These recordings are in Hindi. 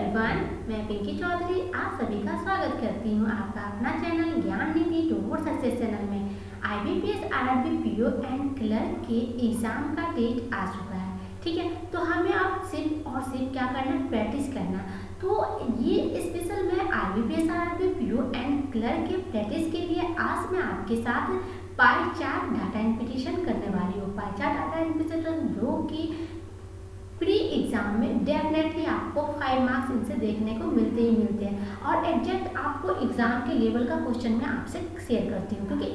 एवरीवन, मैं पिंकी चौधरी आप सभी का स्वागत करती हूँ आपका अपना चैनल ज्ञान निधि टूवर्ड्स सक्सेस चैनल में। IBPS RRB PO and clerk के एग्जाम का डेट आ चुका है, ठीक है। तो हमें अब सिर्फ क्या करना है, प्रैक्टिस करना। तो ये स्पेशल मैं IBPS RRB PO and clerk के प्रैक्टिस के लिए आज मैं आपके साथ पाई चार्ट डाटा इंप्यूटेशन करने वाली हूँ। पाई चार्ट डाटा इंप्यूटेशन जो कि प्री एग्जाम में डेफिनेटली आपको 5 मार्क्स इनसे देखने को मिलते ही मिलते हैं और एग्जैक्ट आपको एग्जाम के लेवल का क्वेश्चन मैं आपसे शेयर करती हूँ, क्योंकि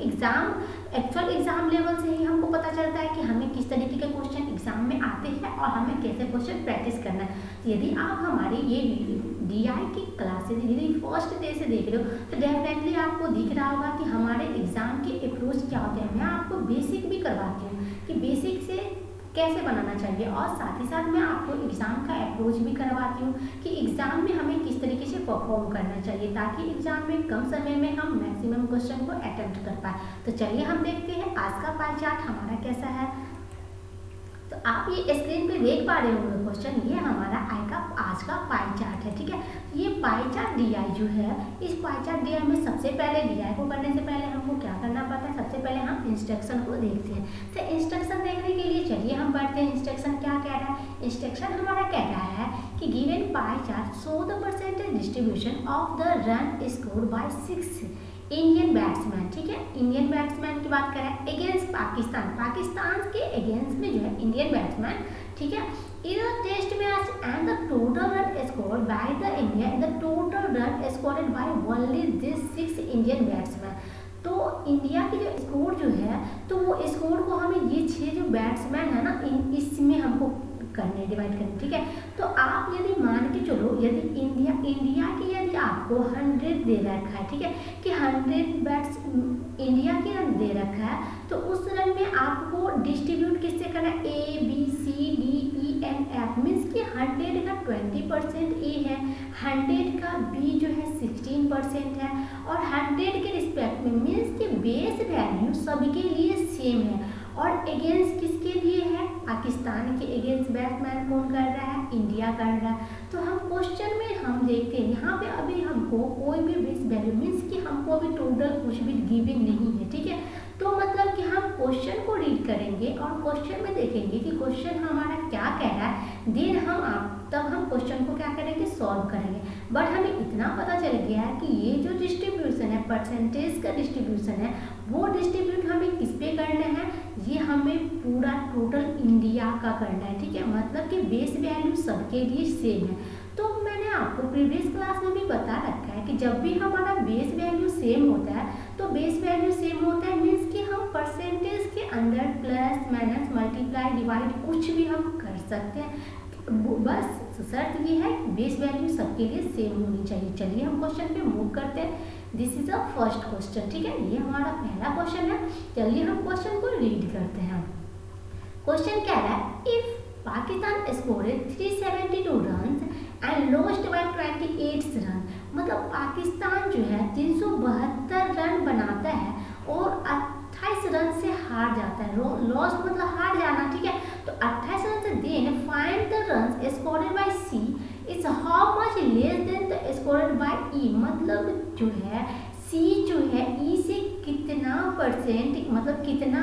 एक्चुअल एग्जाम लेवल से ही हमको पता चलता है कि हमें किस तरीके के क्वेश्चन एग्जाम में आते हैं और हमें कैसे क्वेश्चन प्रैक्टिस करना है। तो यदि आप हमारी ये DI की क्लासेज यदि फर्स्ट डे से देख रहे हो तो डेफिनेटली आपको दिख रहा होगा कि हमारे एग्जाम के अप्रोच क्या होते हैं। मैं आपको बेसिक भी करवाती हूँ कि बेसिक से कैसे बनाना चाहिए और साथ ही साथ मैं आपको एग्ज़ाम का अप्रोच भी करवाती हूँ कि एग्ज़ाम में हमें किस तरीके से परफॉर्म करना चाहिए ताकि एग्ज़ाम में कम समय में हम मैक्सिमम क्वेश्चन को अटेम्प्ट कर पाए। तो चलिए हम देखते हैं आज का पाई चार्ट हमारा कैसा है। तो आप ये स्क्रीन पे देख पा रहे होंगे क्वेश्चन, ये हमारा आज का पाई चार्ट है, ठीक है। ये पाई चार्ट DI जो है, इस पाई चार्ट DI में सबसे पहले DI को करने से पहले हमको क्या करना पड़ता है, सबसे पहले हम इंस्ट्रक्शन को देखते हैं। तो इंस्ट्रक्शन देखने के लिए चलिए हम पढ़ते हैं इंस्ट्रक्शन क्या कह रहा है। इंस्ट्रक्शन हमारा कह रहा है कि given pie chart show the percentage distribution of the run scored bye 6 Indian batsman, ठीक है। इंडियन बैट्समैन की बात करें अगेंस्ट पाकिस्तान के अगेंस्ट में जो है इंडियन बैट्समैन, ठीक है, in the test match and the total run scored by the India in the total run scored by only this 6 Indian batsman. तो इंडिया की जो स्कोर जो है तो वो स्कोर को हमें ये 6 जो बैट्समैन है ना इसमें हमको करने डिवाइड करने, ठीक है। तो आप यदि मान के चलो यदि इंडिया की यदि आपको 100 दे रखा है, ठीक है, कि 100 बैट्स इंडिया की रन दे रखा है, तो उस रन में आपको डिस्ट्रीब्यूट किससे करना है, ABCDENF मीन्स कि 100 का 20% A है, 100 का B जो है 16% है और 100 के रिस्पेक्ट में मीन्स कि बेस वैल्यू सबके लिए सेम है और अगेंस्ट किसके लिए है, पाकिस्तान के अगेंस्ट बैट्समैन कौन कर रहा है, इंडिया कर रहा है। तो हम क्वेश्चन में हम देखते हैं यहाँ पे अभी हमको कोई भी बेस वैल्यू मीन्स कि हमको अभी टोटल कुछ भी गिवन नहीं है, ठीक है। तो मतलब कि हम क्वेश्चन को रीड करेंगे और क्वेश्चन में देखेंगे कि क्वेश्चन हमारा क्या कह रहा है, देन तब हम क्वेश्चन को क्या करेंगे, सॉल्व करेंगे। बट हमें इतना पता चल गया है कि ये जो डिस्ट्रीब्यूशन है, परसेंटेज का डिस्ट्रीब्यूशन है, वो डिस्ट्रीब्यूट हमें किस पे करना है, ये हमें पूरा टोटल इंडिया का करना है, ठीक है। मतलब कि बेस वैल्यू सबके लिए सेम है। तो मैंने आपको प्रीवियस क्लास में भी बता रखा है कि जब भी हमारा बेस वैल्यू सेम होता है तो बेस वैल्यू सेम होता है मीन्स कि हम परसेंटेज के अंदर प्लस माइनस मल्टीप्लाई डिवाइड कुछ भी हम कर सकते हैं, बस शर्त ये है कि बेस वैल्यू सबके लिए सेम होनी चाहिए। चलिए हम क्वेश्चन पे मूव करते हैं। This is a first question, ठीक है, ये हमारा पहला क्वेश्चन है। चलिए हम क्वेश्चन को रीड करते हैं। क्वेश्चन कह रहा है if Pakistan scored 372 run and lost by 28 run, मतलब पाकिस्तान जो है 372 रन बनाता है और 28 रन से हार जाता है। लॉस्ट मतलब हार जाना, ठीक है। तो 28 रन से then find the run scored by C is how much less than the scored by E, मतलब जो है C जो है E से कितना परसेंट मतलब कितना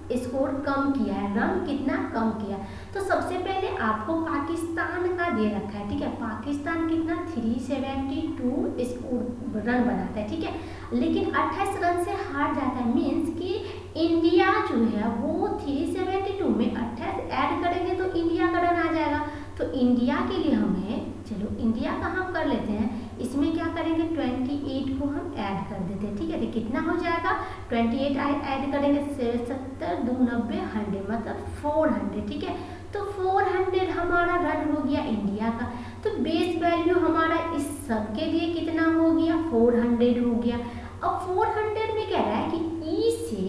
स्कोर कम किया है, रन कितना कम किया। तो सबसे पहले आपको पाकिस्तान का दे रखा है, ठीक है। पाकिस्तान कितना 372 स्कोर रन बनाता है, ठीक है, लेकिन 28 रन से हार जाता है मीन्स कि इंडिया जो है वो 372 में 28 ऐड करेंगे तो इंडिया का रन आ जाएगा। तो इंडिया के लिए हमें चलो इंडिया का हम कर लेते हैं, इसमें क्या करेंगे 28 को हम ऐड कर देते हैं, ठीक है। तो कितना हो जाएगा 28 ऐड करेंगे 70 2 90 100 मतलब 400, ठीक है। तो 400 हमारा रन हो गया इंडिया का। तो बेस वैल्यू हमारा इस सब के लिए कितना हो गया 400 हो गया। अब 400 में कह रहा है कि E से,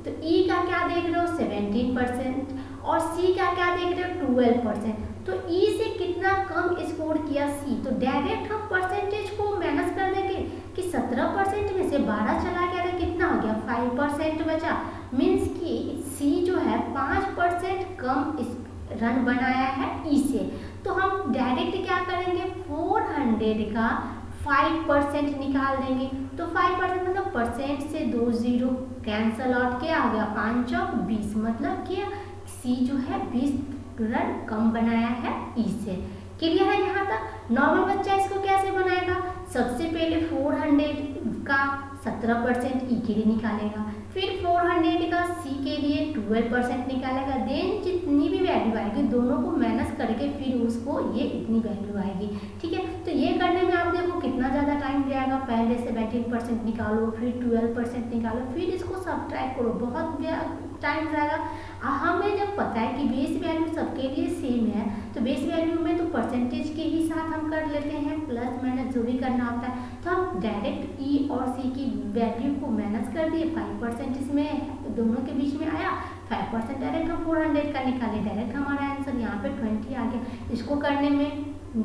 तो E का क्या देख रहे हो 17% और C का क्या देख रहे हो 12%। तो E से कितना कम स्कोर किया C, तो डायरेक्ट हम परसेंटेज को माइनस कर देंगे कि 17% में से 12 चला गया तो कितना हो गया 5% बचा, मीन्स कि C जो है 5% कम रन बनाया है E से। तो हम डायरेक्ट क्या करेंगे 400 100 का 5% निकाल देंगे। तो 5% मतलब परसेंट से 2 जीरो कैंसल आउट, क्या आ गया 5 चौक 20, मतलब क्या सी जो है 20 रन कम बनाया है ई से। क्लियर है यहाँ तक। नॉर्मल बच्चा इसको कैसे बनाएगा, सबसे पहले 400 का 17% ई के लिए निकालेगा, फिर 400 का सी के लिए 12% निकालेगा, देन जितनी भी वैल्यू आएगी दोनों को माइनस करके फिर उसको ये इतनी वैल्यू आएगी। ठीक है, तो ये करने में आप देखो कितना ज़्यादा टाइम जाएगा, पहले से 18% निकालो, फिर 12% निकालो, फिर इसको सब्ट्रैक्ट करो, बहुत टाइम जाएगा। हमें जब पता है कि बेस वैल्यू सबके लिए सेम है, तो बेस वैल्यू में तो परसेंटेज के ही साथ हम कर लेते हैं, प्लस माइनस जो भी करना होता है। तो हम डायरेक्ट ई और सी की वैल्यू को माइनस कर दिए, 5% इसमें दोनों के बीच में आया, 5% डायरेक्ट हम 400 का निकाले, डायरेक्ट हमारा आंसर यहाँ पे 20 आ गया। इसको करने में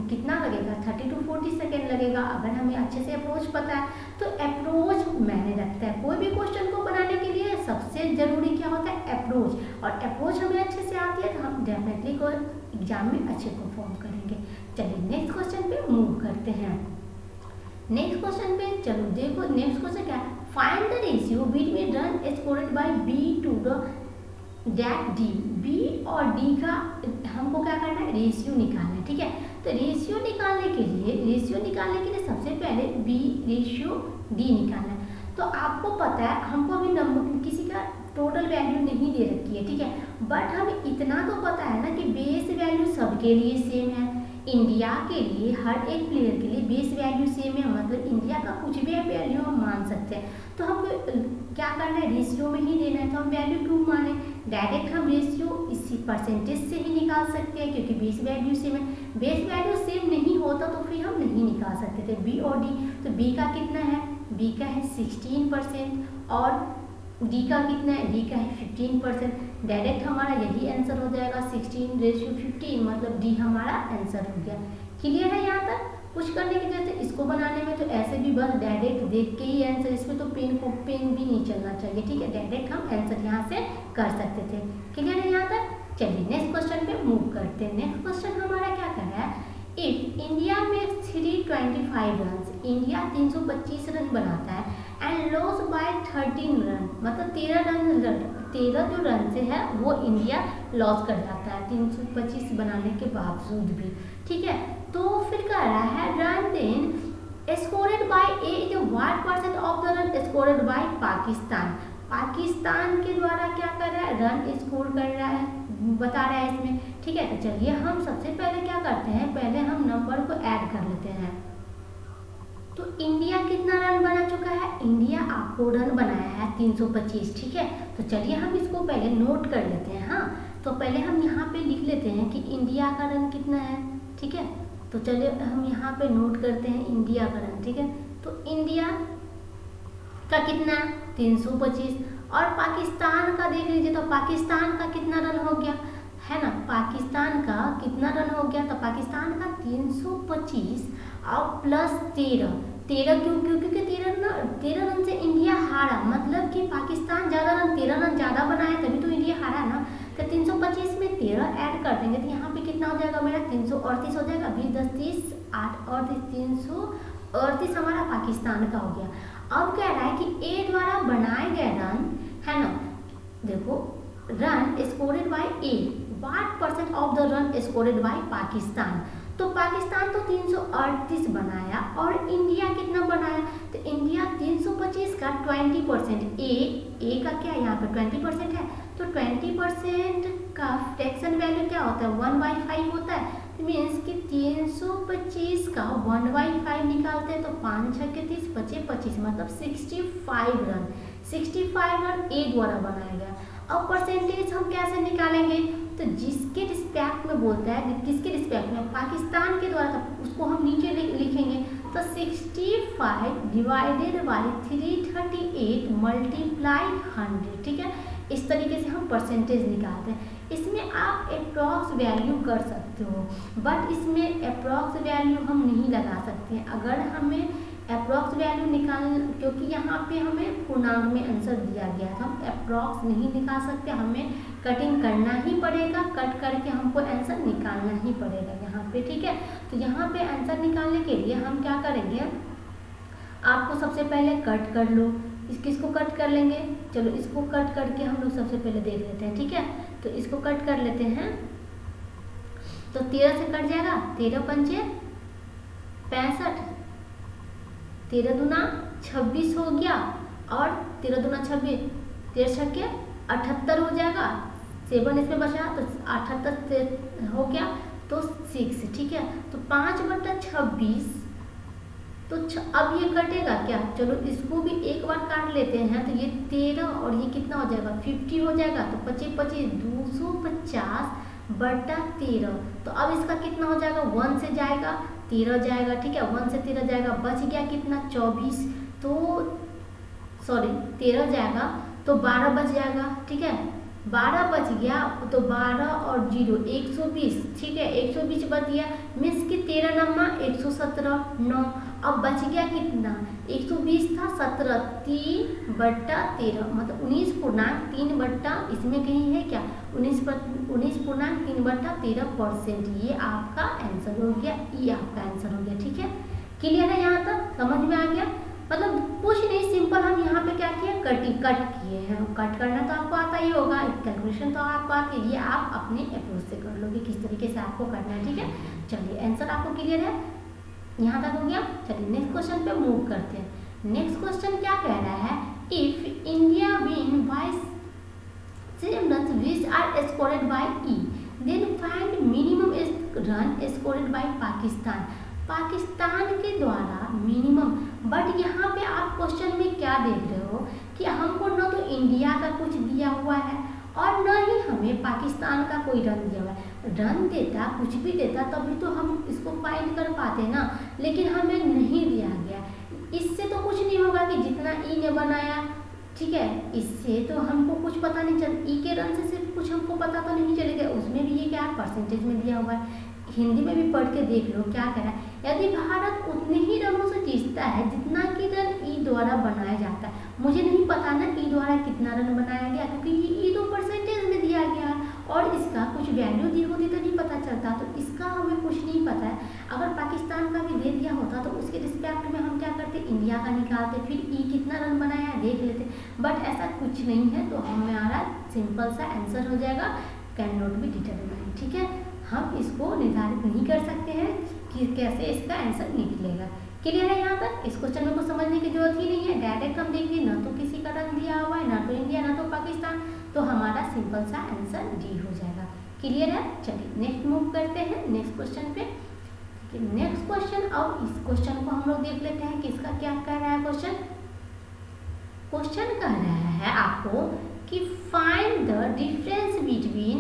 कितना लगेगा, 30 to 40 सेकेंड लगेगा। अगर हमें अच्छे से अप्रोच पता है तो अप्रोच मायने रखता है। कोई भी क्वेश्चन को बनाने के लिए सबसे जरूरी क्या होता है, अप्रोच, और अप्रोच हमें अच्छे से आती है तो हम डेफिनेटली को एग्जाम में अच्छे परफॉर्म करेंगे। चलिए नेक्स्ट क्वेश्चन पे मूव करते हैं। नेक्स्ट क्वेश्चन पे चलो देखो, नेक्स्ट क्वेश्चन क्या है, find the ratio between run scored by B to the that D. B और डी का हमको क्या करना है, रेशियो निकालना है। ठीक है, तो रेशियो निकालने के लिए सबसे पहले बी रेशियो डी निकालना है। तो आपको पता है हमको अभी नंबर किसी का टोटल वैल्यू नहीं दे रखी है, ठीक है, बट हमें इतना तो पता है ना कि बेस वैल्यू सबके लिए सेम है। इंडिया के लिए हर एक प्लेयर के लिए बेस वैल्यू सेम है, मतलब इंडिया का कुछ भी वैल्यू हम मान सकते हैं। तो हम क्या करना है, रेशियो में ही देना है, तो हम वैल्यू 2 माने, डायरेक्ट हम रेशियो इसी परसेंटेज से ही निकाल सकते हैं क्योंकि बेस वैल्यू सेम है। बेस वैल्यू सेम नहीं होता तो फिर हम नहीं निकाल सकते थे बी और डी। तो बी का कितना है, बी का है 16% और डी का कितना है, डी का है 15%। डायरेक्ट हमारा यही आंसर हो जाएगा 16:15, मतलब डी हमारा आंसर हो गया। क्लियर है यहाँ तक। कुछ करने की जरूरत है इसको बनाने में, तो ऐसे भी बस डायरेक्ट देख के ही आंसर, इसमें तो पेन भी नहीं चलना चाहिए। ठीक है, डायरेक्ट हम आंसर यहाँ से कर सकते थे। क्लियर है यहाँ तक। चलिए नेक्स्ट क्वेश्चन पे मूव करते हैं। नेक्स्ट क्वेश्चन हमारा क्या कर रहा है, इफ इंडिया में 325 रन, इंडिया 325 रन बनाता है एंड लॉस बाय 13 रन, मतलब 13 जो रन से है वो इंडिया लॉस कर जाता है 325 बनाने के बावजूद भी। ठीक है, तो फिर कह रहा है run then scored by A is what percent of the run scored by Pakistan. Pakistan के द्वारा क्या कर रहा है, रन स्कोर कर रहा है, बता रहा है इसमें। ठीक है, तो चलिए हम सबसे पहले क्या करते हैं, पहले हम नंबर को ऐड कर लेते हैं। तो इंडिया कितना रन बना चुका है, इंडिया आपको रन बनाया है 325। ठीक है, तो चलिए हम इसको पहले नोट कर लेते हैं। हाँ, तो पहले हम यहाँ पे लिख लेते हैं कि इंडिया का रन कितना है। ठीक है, तो चलिए हम यहाँ पे नोट करते हैं इंडिया का रन। ठीक है, तो इंडिया का कितना 325 और पाकिस्तान का देख लीजिए, तो पाकिस्तान का कितना रन हो गया है ना, पाकिस्तान का कितना रन हो गया, तो पाकिस्तान का 325 और प्लस 13 क्यों, क्योंकि 13 रन से इंडिया हारा, मतलब कि पाकिस्तान ज़्यादा रन 13 रन ज़्यादा बनाया तभी तो इंडिया हारा ना। तो 325 में 13 ऐड कर देंगे तो यहाँ पे कितना हो जाएगा मेरा 338 हो जाएगा। 20 10 30 8 और 338 हमारा पाकिस्तान का हो गया। अब कह रहा है कि ए द्वारा बनाए गए रन है ना, देखो run scored by A, what percent of the run scored by Pakistan. तो पाकिस्तान तो 338 बनाया और इंडिया कितना बनाया, तो इंडिया 325 का 20%, ए का क्या यहाँ पे 20% है, तो 20% का फ्रैक्शन वैल्यू क्या होता है 1/5 होता है। मीन्स कि 325 का 1/5 निकालते हैं तो 5 6 के 30 बचे 25, मतलब 65 रन ए द्वारा बनाया गया। अब परसेंटेज हम कैसे निकालेंगे, तो जिसके रिस्पेक्ट में बोलता है, किसके रिस्पेक्ट में, पाकिस्तान के द्वारा, तो उसको हम नीचे लिखेंगे। तो 65 डिवाइडेड बाई 338 मल्टीप्लाई 100। ठीक है, इस तरीके से हम परसेंटेज निकालते हैं। इसमें आप अप्रॉक्स वैल्यू कर सकते हो, बट इसमें अप्रॉक्स वैल्यू हम नहीं लगा सकते हैं। अगर हमें अप्रॉक्स वैल्यू निकाल, क्योंकि यहाँ पे हमें पूर्णांक में आंसर दिया गया था, हम अप्रॉक्स नहीं निकाल सकते, हमें कटिंग करना ही पड़ेगा, कट करके हमको आंसर निकालना ही पड़ेगा यहाँ पे, ठीक है। तो यहाँ पे आंसर निकालने के लिए हम क्या करेंगे, आपको सबसे पहले कट कर लो, किसको कट कर लेंगे, चलो इसको कट करके हम लोग सबसे पहले देख लेते हैं, ठीक है। तो इसको कट कर लेते हैं, तो 13 से कट जाएगा, 13 पंचे 65, 13 दूना 26 हो गया, और 13 दूना 26, 13 छक्के 78 हो जाएगा, 7 इसमें बचा तो 78 हो गया, तो 6, ठीक है। तो 5/26, तो अब ये कटेगा क्या, चलो इसको भी एक बार काट लेते हैं, तो ये 13 और ये कितना हो जाएगा 50 हो जाएगा, तो 25 25 250/13, तो अब इसका कितना हो जाएगा, 1 से जाएगा 13 जाएगा, ठीक है, 1 से 13 जाएगा, बच गया कितना 24, तो सॉरी 13 जाएगा तो 12 बच जाएगा, ठीक है, 12 बच गया, तो 12 और 0 120, ठीक है, 120 बच गया, मीन्स कि 13 नम्मा 117 9, अब बच गया कितना 120 था 17, 3/13 मतलब 19.3 इसमें कहीं है क्या 19.3/13%, ये आपका आंसर हो गया, ये आपका आंसर हो गया, ठीक है। क्लियर है, यहाँ तक समझ में आ गया, मतलब कुछ नहीं, सिंपल हम यहाँ पे क्या किए, कट किए हैं, कट करना तो आपको आता ही होगा, कैलकुलेशन तो आपको आती है, ये आप अपने अप्रोच से कर लोगे किस तरीके से आपको करना है, ठीक है। चलिए आंसर आपको क्लियर है, यहाँ तक हो गया। चलिए नेक्स्ट क्वेश्चन पे मूव करते हैं। नेक्स्ट क्वेश्चन क्या कह रहा है, if India win by same runs which are scored by E, then find minimum run scored by Pakistan, Pakistan के द्वारा मिनिमम, बट यहाँ पे आप क्वेश्चन में क्या देख रहे हो कि हमको न तो इंडिया का कुछ दिया हुआ है और न ही हमें पाकिस्तान का कोई रन दिया हुआ है, रन देता कुछ भी देता तभी तो हम इसको फाइंड कर पाते ना, लेकिन हमें नहीं दिया गया, इससे तो कुछ नहीं होगा कि जितना ई ने बनाया, ठीक है, इससे तो हमको कुछ पता नहीं चल, ई के रन से सिर्फ कुछ हमको पता तो नहीं चलेगा, उसमें भी ये क्या परसेंटेज में दिया हुआ है, हिंदी में भी पढ़ के देख लो क्या कह रहा है, यदि भारत उतने ही रनों से जीतता है जितना कि रन ई द्वारा बनाया जाता है, मुझे नहीं पता ना ई द्वारा कितना रन बनाया गया, क्योंकि ये ई तो परसेंटेज में दिया गया और इसका कुछ वैल्यू दी होती तो नहीं पता चलता, तो इसका हमें कुछ नहीं पता है। अगर पाकिस्तान का भी दे दिया होता तो उसके रिस्पेक्ट में हम क्या करते, इंडिया का निकालते, फिर ई कितना रन बनाया है देख लेते, बट ऐसा कुछ नहीं है, तो हमारा सिंपल सा आंसर हो जाएगा कैन नॉट बी डिटरमाइंड, ठीक है, हम इसको निर्धारित नहीं कर सकते हैं कि कैसे इसका आंसर निकलेगा। क्लियर है यहाँ तक, इस क्वेश्चन में कुछ समझने की जरूरत ही नहीं है, डायरेक्ट हम देखेंगे ना तो किसी का रन दिया हुआ है, ना तो इंडिया ना तो पाकिस्तान, तो हमारा सिंपल सा आंसर डी हो जाएगा। क्लियर है, चलिए नेक्स्ट मूव करते हैं नेक्स्ट क्वेश्चन पे। नेक्स्ट क्वेश्चन, और इस क्वेश्चन को हम लोग देख लेते हैं किसका क्या कह रहा है क्वेश्चन। क्वेश्चन कह रहा है आपको कि find the difference between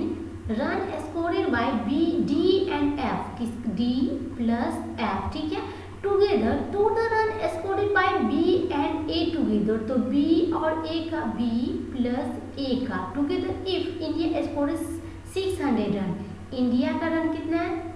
run scored by B D and F, किस डी प्लस एफ, ठीक है, together to the run scored by B and A together, तो बी और ए का, बी प्लस ए का together, if India scored 600 run, India का रन कितना है,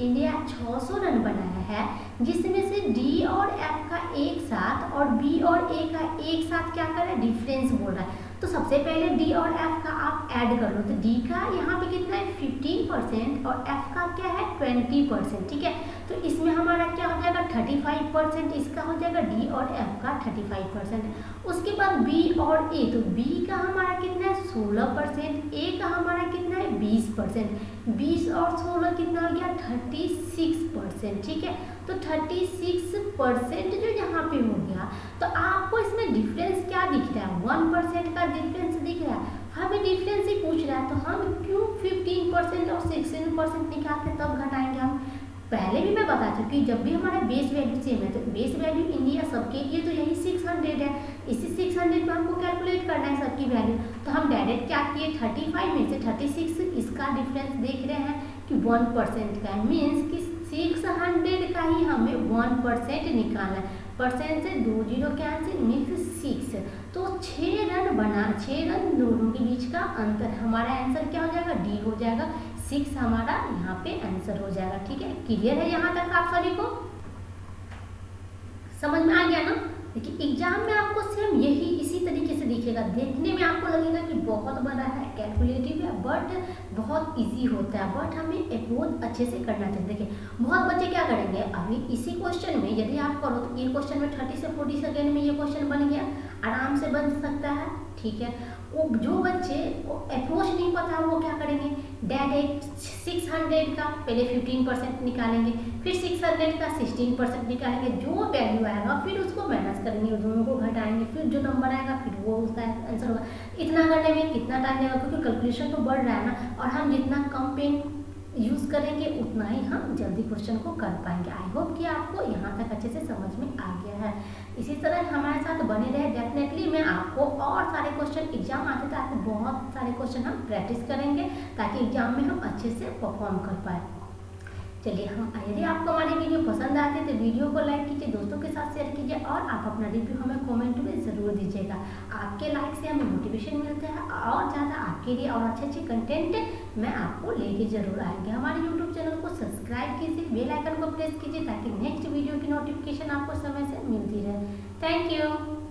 इंडिया 600 रन बनाया है, जिसमें से डी और एफ का एक साथ और बी और ए का एक साथ क्या कर रहा है, डिफरेंस बोल रहा है, तो सबसे पहले डी और एफ का आप ऐड कर लो, तो डी का यहाँ पे कितना है 15% और एफ का क्या है 20%, ठीक है, तो इसमें हमारा क्या हो जाएगा 35%, इसका हो जाएगा डी और एफ का 35%। उसके बाद बी और ए, तो बी का हमारा कितना है 16%, ए का हमारा कितना है 20%, 20 और 16 कितना हो गया 36%, ठीक है, तो 36% जो यहाँ पे हो गया, तो आपको इसमें डिफरेंस क्या दिख रहा है 1% का डिफरेंस दिख रहा है, हमें डिफरेंस ही पूछ रहा है, तो हम क्यों 15% और 16% निकाल के तब घटाएंगे हम, पहले भी मैं बता चुकी हूँ, जब भी हमारा बेस वैल्यू सेम है, तो बेस वैल्यू इंडिया सबके लिए तो यही 600 है, इसी 600 में हमको कैलकुलेट करना है सबकी वैल्यू, तो हम डायरेक्ट क्या किए 35 में से 36 इसका डिफरेंस देख रहे हैं कि 1% का है, मीन्स कि 600 का ही हमें 1% निकालना है, परसेंट से 2 जीरो कैंसिल मीन्स 6, तो 6 रन बना, 6 रन दोनों के बीच का अंतर, हमारा आंसर क्या हो जाएगा डी हो जाएगा, 6 हमारा यहाँ पे आंसर हो जाएगा, ठीक है। क्लियर है यहाँ तक आप सभी को। समझ में आ गया ना। देखिए एग्जाम में आपको सेम यही इसी तरीके से दिखेगा, देखने में आपको लगेगा कि बहुत बड़ा है, कैलकुलेटिव है, बट बहुत इजी होता है, बट हमें अप्रोच अच्छे से करना चाहिए। देखिए बहुत बच्चे क्या करेंगे, अभी इसी क्वेश्चन में यदि आप करो तो ये क्वेश्चन में 30 से 40 सेकेंड में ये क्वेश्चन बन गया, आराम से बन सकता है, ठीक है। वो जो बच्चे अप्रोच नहीं पता वो क्या करेंगे, डायरेक्ट 600 का पहले 15% निकालेंगे, फिर 600 का 16% निकालेंगे, जो वैल्यू आएगा फिर उसको माइनस करेंगे, दोनों को घटाएंगे, फिर जो नंबर आएगा फिर वो उसका आंसर होगा। इतना करने में कितना टाइम लगेगा, क्योंकि कैलकुलेशन तो बढ़ रहा है ना, और हम जितना कम पेन यूज़ करेंगे उतना ही हम जल्दी क्वेश्चन को कर पाएंगे। आई होप कि आपको यहाँ तक अच्छे से समझ में आ गया है। इसी तरह हमारे साथ बने रहे, डेफिनेटली मैं आपको और सारे क्वेश्चन एग्जाम आते थे, आपको बहुत सारे क्वेश्चन हम प्रैक्टिस करेंगे ताकि एग्जाम में हम अच्छे से परफॉर्म कर पाए। चलिए हम यदि आपको हमारी वीडियो पसंद आती है तो वीडियो को लाइक कीजिए, दोस्तों के साथ शेयर कीजिए, और आप अपना रिव्यू हमें कमेंट में ज़रूर दीजिएगा। आपके लाइक से हमें मोटिवेशन मिलता है, और ज़्यादा आपके लिए और अच्छे अच्छे कंटेंट मैं आपको लेके ज़रूर आएंगे। हमारे यूट्यूब चैनल को सब्सक्राइब कीजिए, बेल आइकन को प्रेस कीजिए ताकि नेक्स्ट वीडियो की नोटिफिकेशन आपको समय से मिलती रहे। Thank you.